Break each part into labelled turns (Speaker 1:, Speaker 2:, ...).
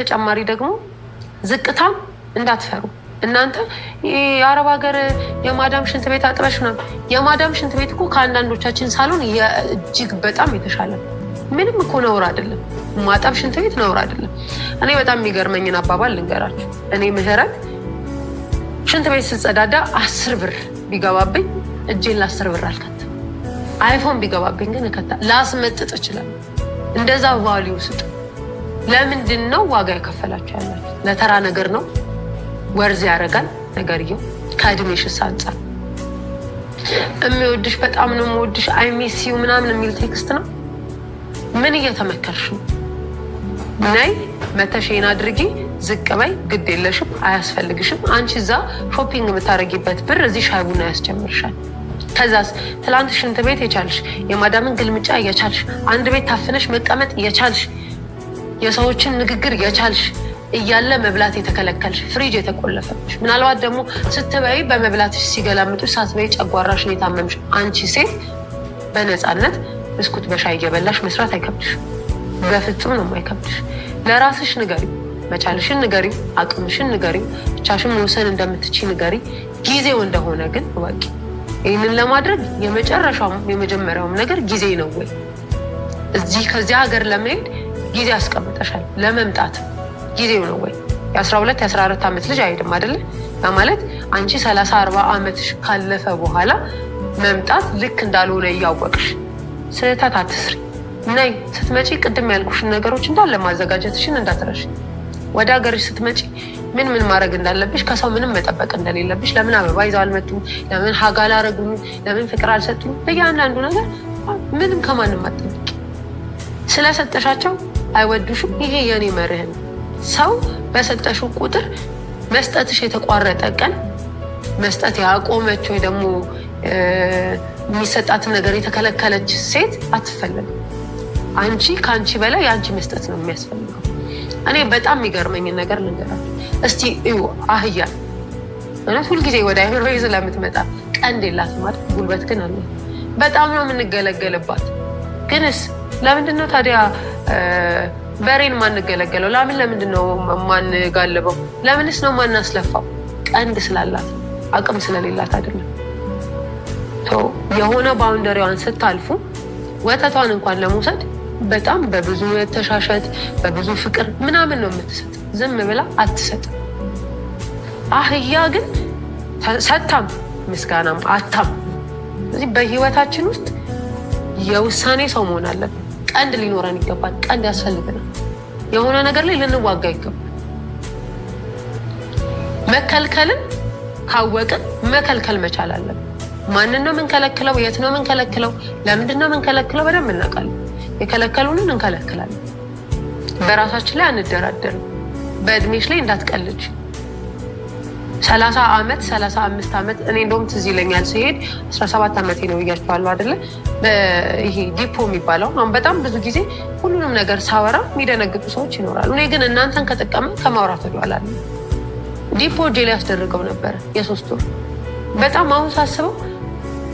Speaker 1: ተጨማሪ ደግሞ ዝቅታም እንዳትፈሩ እናንተ የአረብ ሀገር የማዳም ሽንት ቤት አጥበሽ ነው። የማዳም ሽንት ቤት እኮ ከአንዳንዶቻችን ሳሎን እጅግ በጣም የተሻለ ምንም እኮ ነውር አይደለም። ማጠብ ሽንት ቤት ነውር አይደለም። እኔ በጣም የሚገርመኝን አባባል ልንገራችሁ። እኔ ምህረት ሽንት ቤት ስጸዳዳ 10 ብር ቢገባብኝ እጄን ለ10 ብር አልከተም። አይፎን ቢገባብኝ ግን እከታ ላስመጥጥ እችላለሁ። እንደዛ ቫልዩ ስጡ። ለምንድን ነው ዋጋ የከፈላችሁ ያላችሁ? ለተራ ነገር ነው? ወርዝ ያደርጋል ነገርየው ከእድሜሽስ አንጻር። የሚወድሽ በጣም ነው የምወድሽ አይ ሚስ ዩ ምናምን የሚል ቴክስት ነው። ምን እየተመከርሽ ነው? ነይ መተሽን አድርጊ፣ ዝቅ በይ፣ ግድ የለሽም፣ አያስፈልግሽም። አንቺ እዛ ሾፒንግ የምታደርጊበት ብር እዚህ ሻይ ቡና ያስጀምርሻል። ከዛስ ትላንት ሽንት ቤት የቻልሽ የማዳምን ግልምጫ የቻልሽ አንድ ቤት ታፍነሽ መቀመጥ የቻልሽ የሰዎችን ንግግር የቻልሽ እያለ መብላት የተከለከልሽ ፍሪጅ የተቆለፈብሽ ምናልባት ደግሞ ስትበይ በመብላትሽ ሲገላምጡሽ ሳትበይ ጨጓራሽን የታመምሽ አንቺ ሴት በነፃነት ብስኩት በሻይ እየበላሽ መስራት አይከብድሽ። በፍጹም ነው የማይከብድሽ። ለራስሽ ንገሪው፣ መቻልሽን ንገሪው፣ አቅምሽን ንገሪው፣ ብቻሽን መወሰን እንደምትችይ ንገሪ። ጊዜው እንደሆነ ግን እወቂ። ይህንን ለማድረግ የመጨረሻውም የመጀመሪያውም ነገር ጊዜ ነው ወይ? እዚህ ከዚያ ሀገር ለመሄድ ጊዜ አስቀምጠሻል። ለመምጣት ጊዜው ነው ወይ? የ12 የ14 ዓመት ልጅ አይሄድም አይደለ? ማለት አንቺ 30 40 ዓመትሽ ካለፈ በኋላ መምጣት ልክ እንዳልሆነ እያወቅሽ ስህተት አትስሪ። ነይ ስትመጪ ቅድም ያልኩሽን ነገሮች እንዳለ ማዘጋጀትሽን እንዳትረሽ። ወደ ሀገርሽ ስትመጪ ምን ማድረግ እንዳለብሽ፣ ከሰው ምንም መጠበቅ እንደሌለብሽ፣ ለምን አበባ ይዘው አልመጡም፣ ለምን ሀጋ አላረጉም፣ ለምን ፍቅር አልሰጡም፣ በእያንዳንዱ ነገር ምንም ከማንም አትጠብቂ። ስለሰጠሻቸው አይወዱሽም። ይሄ የኔ መርህ ነው። ሰው በሰጠሽው ቁጥር መስጠትሽ የተቋረጠ ቀን መስጠት ያቆመች ወይ ደግሞ የሚሰጣትን ነገር የተከለከለች ሴት አትፈልግም። አንቺ ከአንቺ በላይ የአንቺ መስጠት ነው የሚያስፈልገው። እኔ በጣም የሚገርመኝን ነገር ልንገራችሁ እስቲ እዩ። አህያ ማለት ሁልጊዜ ወደ አይምሮዬ ስለምትመጣ ቀንድ የላትም አይደል? ጉልበት ግን አለ። በጣም ነው የምንገለገልባት። ግንስ ለምንድን ነው ታዲያ በሬን ማንገለገለው? ለምንድን ነው ማንጋልበው? ለምንስ ነው ማናስለፋው? ቀንድ ስላላት፣ አቅም ስለሌላት አይደለም። የሆነ ባውንደሪዋን ስታልፉ ወተቷን እንኳን ለመውሰድ በጣም በብዙ ተሻሸት በብዙ ፍቅር ምናምን ነው የምትሰጥ። ዝም ብላ አትሰጥ። አህያ ግን ሰታም ምስጋናም አታም። ስለዚህ በህይወታችን ውስጥ የውሳኔ ሰው መሆን አለብን። ቀንድ ሊኖረን ይገባል። ቀንድ ያስፈልገናል። የሆነ ነገር ላይ ልንዋጋ ይገባል። መከልከልን ካወቅን መከልከል መቻል አለብን። ማንን ነው የምንከለክለው? የት ነው የምንከለክለው? ለምንድን ነው የምንከለክለው? በደንብ እናውቃለን። የከለከሉንን እንከለክላለን። በራሳችን ላይ አንደራደርም። በእድሜሽ ላይ እንዳትቀልጅ። 30 ዓመት 35 ዓመት እኔ እንደውም ትዝ ይለኛል ሲሄድ 17 ዓመቴ ነው እያቸዋለሁ አይደለ? ይሄ ዲፖ የሚባለው አሁን በጣም ብዙ ጊዜ ሁሉንም ነገር ሳወራ የሚደነግጡ ሰዎች ይኖራሉ። እኔ ግን እናንተን ከጠቀመ ከማውራት ወደኋላ ዲፖ ጄል ያስደርገው ነበር የ3 ወር። በጣም አሁን ሳስበው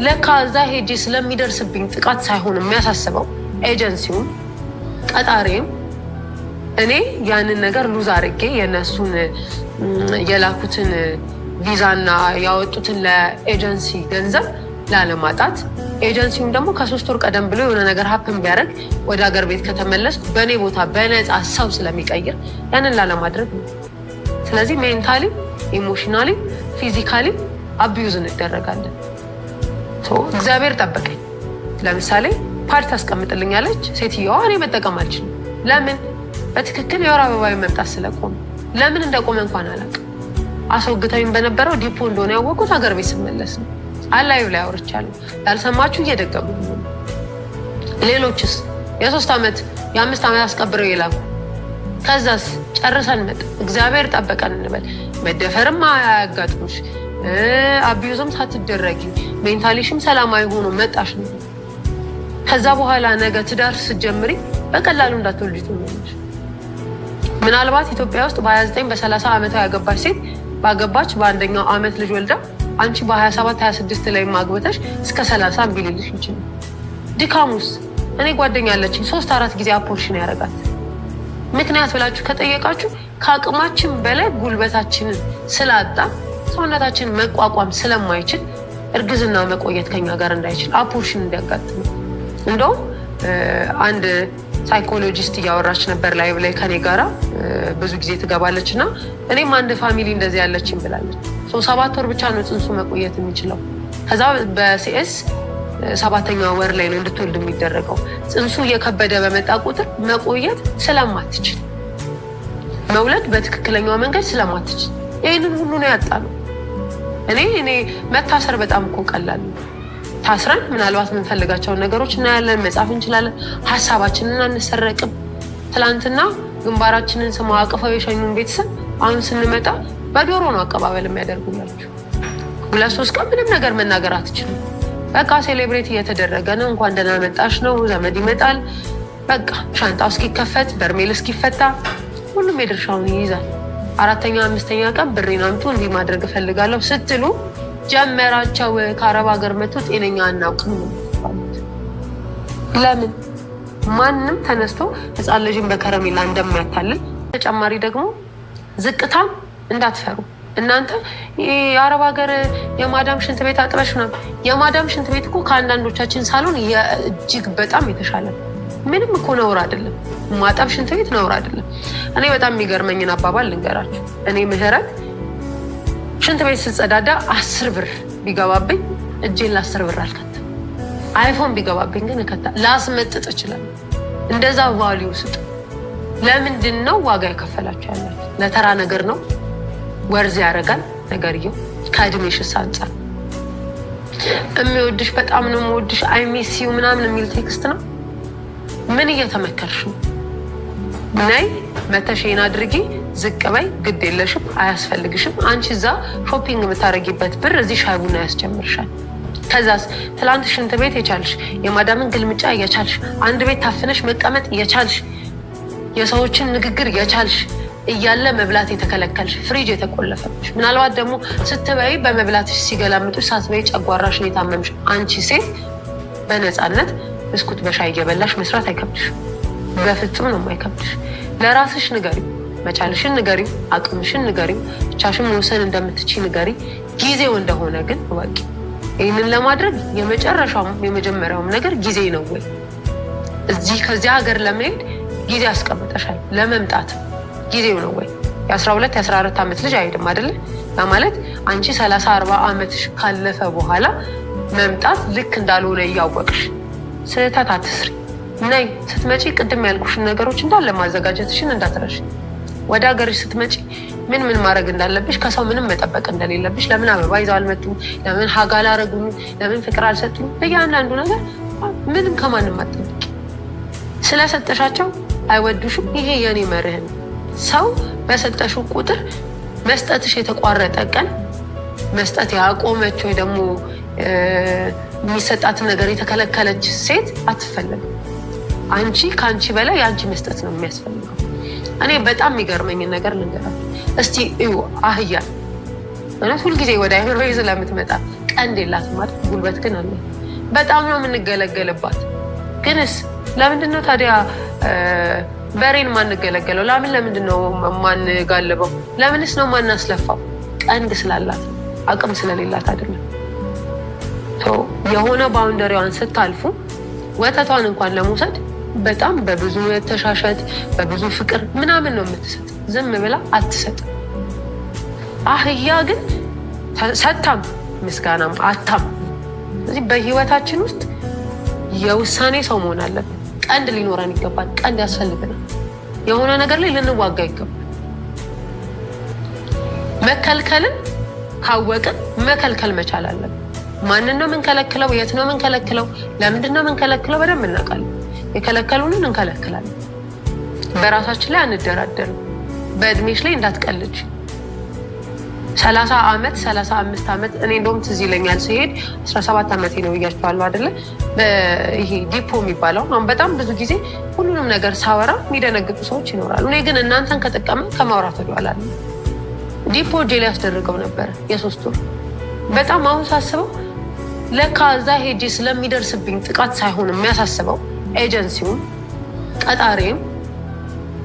Speaker 1: ለካ እዛ ሄጄ ስለሚደርስብኝ ጥቃት ሳይሆን የሚያሳስበው ኤጀንሲውም ቀጣሪም እኔ ያንን ነገር ሉዝ አድርጌ የነሱን የላኩትን ቪዛና ያወጡትን ለኤጀንሲ ገንዘብ ላለማጣት፣ ኤጀንሲውም ደግሞ ከ3 ወር ቀደም ብሎ የሆነ ነገር ሀፕን ቢያደርግ ወደ ሀገር ቤት ከተመለስኩ በእኔ ቦታ በነፃ ሰው ስለሚቀይር ያንን ላለማድረግ ነው። ስለዚህ ሜንታሊ፣ ኢሞሽናሊ፣ ፊዚካሊ አቢዩዝ እንደረጋለን። እግዚአብሔር ጠበቀኝ። ለምሳሌ ፓድ ታስቀምጥልኛለች ሴትዮዋ፣ እኔ መጠቀም አልችልም። ለምን? በትክክል የወር አበባዊ መምጣት ስለቆመ። ለምን እንደቆመ እንኳን አላውቅም። አስወግተውኝ በነበረው ዲፖ እንደሆነ ያወቁት ሀገር ቤት ስመለስ ነው። አላዩ ላይ አውርቻለሁ። ያልሰማችሁ እየደገሙ ነው። ሌሎችስ የ3 ዓመት የ5 ዓመት አስቀብረው የላኩ። ከዛስ ጨርሰን መጥ እግዚአብሔር ጠበቀን እንበል። መደፈርም አያጋጥሙሽ፣ አቢዩዝም ሳትደረጊ ሜንታሊሽም ሰላማዊ ሆኖ መጣሽ ነው። ከዛ በኋላ ነገ ትዳር ስትጀምሪ በቀላሉ እንዳትወልጂ ትሆኛለሽ። ምናልባት ኢትዮጵያ ውስጥ በ29 በ30 ዓመቷ ያገባች ሴት ባገባች በአንደኛው ዓመት ልጅ ወልዳ አንቺ በ27 26 ላይ ማግበተሽ እስከ 30 ቢልልሽ ይችላል። ድካሙስ? እኔ ጓደኛ አለችኝ 3-4 ጊዜ አፖርሽን ያደርጋት ምክንያት ብላችሁ ከጠየቃችሁ ከአቅማችን በላይ ጉልበታችንን ስላጣ ሰውነታችን መቋቋም ስለማይችል እርግዝና መቆየት ከኛ ጋር እንዳይችል አፖርሽን እንዲያጋጥም እንደውም አንድ ሳይኮሎጂስት እያወራች ነበር ላይቭ ላይ ከኔ ጋራ ብዙ ጊዜ ትገባለች እና እኔም አንድ ፋሚሊ እንደዚህ ያለችኝ ብላለች። 7 ወር ብቻ ነው ጽንሱ መቆየት የሚችለው። ከዛ በሲኤስ 7ኛ ወር ላይ ነው እንድትወልድ የሚደረገው። ጽንሱ እየከበደ በመጣ ቁጥር መቆየት ስለማትችል መውለድ በትክክለኛው መንገድ ስለማትችል ይህንን ሁሉ ነው ያጣነው። እኔ መታሰር በጣም እኮ ቀላል ነው። ታስረን ምናልባት የምንፈልጋቸውን ነገሮች እናያለን፣ መጻፍ እንችላለን፣ ሀሳባችንን አንሰረቅም። ትላንትና ግንባራችንን ስመው አቅፈው የሸኙን ቤተሰብ አሁን ስንመጣ በዶሮ ነው አቀባበል የሚያደርጉላችሁ። 2-3 ቀን ምንም ነገር መናገር አትችልም። በቃ ሴሌብሬት እየተደረገ ነው። እንኳን ደህና መጣሽ ነው። ዘመድ ይመጣል። በቃ ሻንጣው እስኪከፈት በርሜል እስኪፈታ ሁሉም የድርሻውን ይይዛል። 4ኛ 5ኛ ቀን ብሬን አምጡ እንዲህ ማድረግ እፈልጋለሁ ስትሉ ጀመራቸው። ከአረብ ሀገር መጥቶ ጤነኛ አናውቅም ነው። ለምን ማንም ተነስቶ ህፃን ልጅን በከረሜላ እንደማያታልል። ተጨማሪ ደግሞ ዝቅታም እንዳትፈሩ እናንተ። የአረብ ሀገር የማዳም ሽንት ቤት አጥበሽ ነው። የማዳም ሽንት ቤት እኮ ከአንዳንዶቻችን ሳሎን እጅግ በጣም የተሻለ ምንም እኮ ነውር አይደለም። ማጠብ ሽንት ቤት ነውር አይደለም። እኔ በጣም የሚገርመኝን አባባል ልንገራችሁ። እኔ ምህረት ሽንት ቤት ስጸዳዳ 10 ብር ቢገባብኝ እጄን ለ10 ብር አልከትም። አይፎን ቢገባብኝ ግን ላስመጥጥ እችላለሁ። እንደዛ ቫልዩ ስጡ። ለምንድን ነው ዋጋ የከፈላችሁ ያላችሁ? ለተራ ነገር ነው? ወርዝ ያደርጋል ነገርየው። ከእድሜሽስ አንጻር የሚወድሽ በጣም ነው የምወድሽ አይ ሚስ ዩ ምናምን የሚል ቴክስት ነው። ምን እየተመከርሽ ነው? ነይ መተሽን አድርጊ፣ ዝቅ በይ፣ ግድ የለሽም፣ አያስፈልግሽም። አንቺ እዛ ሾፒንግ የምታደርጊበት ብር እዚህ ሻይ ቡና ያስጀምርሻል። ከዛስ ትላንት ሽንት ቤት የቻልሽ የማዳምን ግልምጫ የቻልሽ አንድ ቤት ታፍነሽ መቀመጥ የቻልሽ የሰዎችን ንግግር የቻልሽ እያለ መብላት የተከለከልሽ ፍሪጅ የተቆለፈብሽ ምናልባት ደግሞ ስትበይ በመብላትሽ ሲገላምጡሽ ሳትበይ ጨጓራሽን የታመምሽ አንቺ ሴት በነፃነት ብስኩት በሻይ እየበላሽ መስራት አይከብድሽ። በፍጹም ነው የማይከብድሽ። ለራስሽ ንገሪው፣ መቻልሽን ንገሪው፣ አቅምሽን ንገሪው፣ ብቻሽን መወሰን እንደምትችይ ንገሪ። ጊዜው እንደሆነ ግን እወቂ። ይህንን ለማድረግ የመጨረሻውም የመጀመሪያውም ነገር ጊዜ ነው ወይ? እዚህ ከዚያ ሀገር ለመሄድ ጊዜ አስቀምጠሻል። ለመምጣት ጊዜው ነው ወይ? የ12 የ14 ዓመት ልጅ አይሄድም አይደለ? ማለት አንቺ 30-40 ዓመትሽ ካለፈ በኋላ መምጣት ልክ እንዳልሆነ እያወቅሽ ስህተት አትስሪ። ነይ ስትመጪ ቅድም ያልኩሽን ነገሮች እንዳለ ማዘጋጀትሽን እንዳትረሽ። ወደ ሀገርሽ ስትመጪ ምን ማድረግ እንዳለብሽ፣ ከሰው ምንም መጠበቅ እንደሌለብሽ፣ ለምን አበባ ይዘው አልመጡም፣ ለምን ሀጋ አላረጉም፣ ለምን ፍቅር አልሰጡም፣ በእያንዳንዱ ነገር ምንም ከማንም አትጠብቂ። ስለሰጠሻቸው አይወዱሽም። ይሄ የኔ መርህ ነው። ሰው በሰጠሽው ቁጥር መስጠትሽ የተቋረጠ ቀን መስጠት ያቆመች ወይ ደግሞ የሚሰጣትን ነገር የተከለከለች ሴት አትፈለግም። አንቺ ከአንቺ በላይ የአንቺ መስጠት ነው የሚያስፈልገው። እኔ በጣም የሚገርመኝን ነገር ልንገራችሁ እስቲ እዩ። አህያ እውነት ሁልጊዜ ወደ አይምሮዬ ስለምትመጣ ቀንድ የላትም ማለት ጉልበት ግን አለ። በጣም ነው የምንገለገልባት። ግንስ ለምንድን ነው ታዲያ በሬን ማንገለገለው? ለምንድን ነው ማንጋልበው? ለምንስ ነው ማናስለፋው? ቀንድ ስላላት አቅም ስለሌላት አይደለም። የሆነ ባውንደሪዋን ስታልፉ ወተቷን እንኳን ለመውሰድ በጣም በብዙ ተሻሸት በብዙ ፍቅር ምናምን ነው የምትሰጥ። ዝም ብላ አትሰጥም። አህያ ግን ሰታም ምስጋናም አታም። ስለዚህ በህይወታችን ውስጥ የውሳኔ ሰው መሆን አለብን። ቀንድ ሊኖረን ይገባል። ቀንድ ያስፈልገናል። የሆነ ነገር ላይ ልንዋጋ ይገባል። መከልከልን ካወቅን መከልከል መቻል አለብን። ማንን ነው የምንከለክለው? የት ነው የምንከለክለው? ለምንድን ነው የምንከለክለው? በደንብ እናውቃለን። የከለከሉንን እንከለክላለን። በራሳችን ላይ አንደራደርም። በእድሜሽ ላይ እንዳትቀልጅ። 30 ዓመት 35 ዓመት እኔ እንደውም ትዝ ይለኛል ሲሄድ 17 ዓመቴ ነው ብያቸዋለሁ አይደለ? ይሄ ዲፖ የሚባለው አሁን በጣም ብዙ ጊዜ ሁሉንም ነገር ሳወራ የሚደነግጡ ሰዎች ይኖራሉ። እኔ ግን እናንተን ከጠቀመ ከማውራት ወደኋላ አለ። ዲፖ ጄል ያስደርገው ነበር የ3 ወር። በጣም አሁን ሳስበው ለካ እዛ ሄጄ ስለሚደርስብኝ ጥቃት ሳይሆን የሚያሳስበው ኤጀንሲውም ቀጣሪም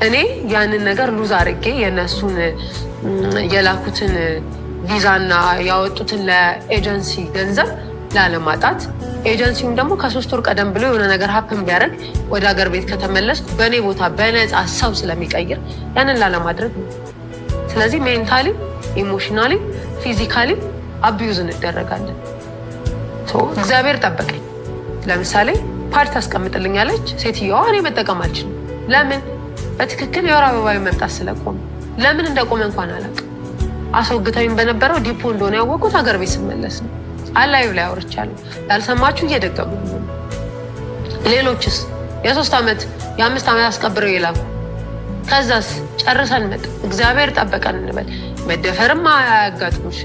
Speaker 1: እኔ ያንን ነገር ሉዝ አድርጌ የነሱን የላኩትን ቪዛና ያወጡትን ለኤጀንሲ ገንዘብ ላለማጣት ኤጀንሲውም ደግሞ ከ3 ወር ቀደም ብሎ የሆነ ነገር ሀፕን ቢያደርግ ወደ ሀገር ቤት ከተመለስኩ በእኔ ቦታ በነፃ ሰው ስለሚቀይር ያንን ላለማድረግ ነው። ስለዚህ ሜንታሊ፣ ኢሞሽናሊ፣ ፊዚካሊ አቢዩዝ እንደረጋለን። እግዚአብሔር ጠበቀኝ። ለምሳሌ ፓድ ታስቀምጥልኛለች ሴትዮዋ፣ እኔ መጠቀም አልችልም። ለምን? በትክክል የወር አበባዊ መምጣት ስለቆመ። ለምን እንደቆመ እንኳን አላውቅም። አስወግተኝ በነበረው ዲፖ እንደሆነ ያወቁት ሀገር ቤት ስመለስ ነው። አላዩ ላይ አውርቻለሁ። ያልሰማችሁ እየደገሙ ነው። ሌሎችስ የ3 ዓመት የ5 ዓመት አስቀብረው ይላሉ። ከዛስ ጨርሰን መጣ። እግዚአብሔር ጠበቀን እንበል። መደፈርም አያጋጥሙሽ፣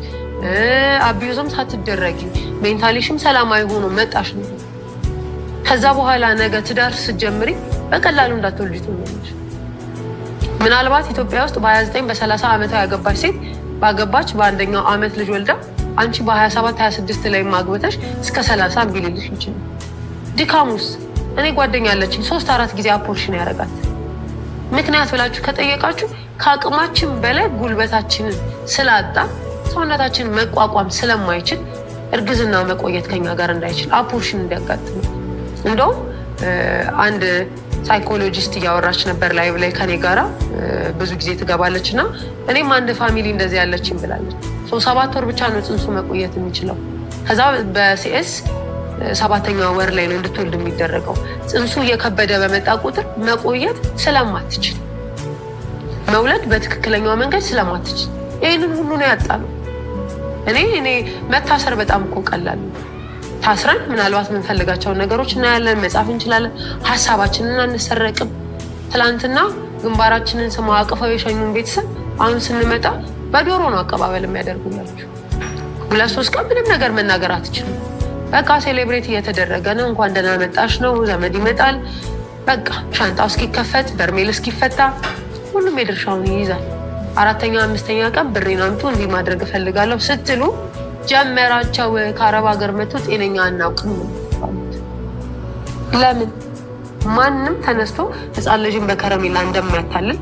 Speaker 1: አቢዩዝም ሳትደረጊ ሜንታሊሽም ሰላማዊ ሆኖ መጣሽ ነው። ከዛ በኋላ ነገ ትዳር ስትጀምሪ በቀላሉ እንዳትወልጂ ትሆኛለሽ። ምናልባት ኢትዮጵያ ውስጥ በ29 በ30 ዓመቷ ያገባች ሴት ባገባች በአንደኛው ዓመት ልጅ ወልዳ አንቺ በ27 26 ላይ ማግበተሽ እስከ 30 ቢልልሽ ይችላል። ድካሙስ? እኔ ጓደኛ አለችኝ 3-4 ጊዜ አፖርሽን ያደርጋት። ምክንያት ብላችሁ ከጠየቃችሁ ከአቅማችን በላይ ጉልበታችንን ስላጣ ሰውነታችን መቋቋም ስለማይችል እርግዝና መቆየት ከኛ ጋር እንዳይችል አፖርሽን እንዲያጋጥም። እንደውም አንድ ሳይኮሎጂስት እያወራች ነበር ላይቭ ላይ ከኔ ጋራ ብዙ ጊዜ ትገባለች እና እኔም አንድ ፋሚሊ እንደዚህ ያለችኝ ብላለች። 7 ወር ብቻ ነው ጽንሱ መቆየት የሚችለው። ከዛ በሲኤስ 7ኛው ወር ላይ ነው እንድትወልድ የሚደረገው። ጽንሱ እየከበደ በመጣ ቁጥር መቆየት ስለማትችል፣ መውለድ በትክክለኛው መንገድ ስለማትችል ይህንን ሁሉ ነው ያጣነው። እኔ መታሰር በጣም እኮ ቀላል ነው። ታስረን ምናልባት የምንፈልጋቸውን ነገሮች እናያለን፣ መጻፍ እንችላለን፣ ሀሳባችንን አንሰረቅም። ትላንትና ግንባራችንን ስማ አቅፈው የሸኙን ቤተሰብ አሁን ስንመጣ በዶሮ ነው አቀባበል የሚያደርጉላችሁ። 2-3 ቀን ምንም ነገር መናገር አትችልም። በቃ ሴሌብሬት እየተደረገ ነው። እንኳን ደህና መጣሽ ነው። ዘመድ ይመጣል። በቃ ሻንጣው እስኪከፈት በርሜል እስኪፈታ ሁሉም የድርሻውን ይይዛል። 4ኛ 5ኛ ቀን ብሬን አምጡ እንዲህ ማድረግ እፈልጋለሁ ስትሉ ጀመራቸው። ከአረብ ሀገር መጥቶ ጤነኛ አናውቅም። ለምን? ማንም ተነስቶ ህፃን ልጅን በከረሜላ እንደማያታልል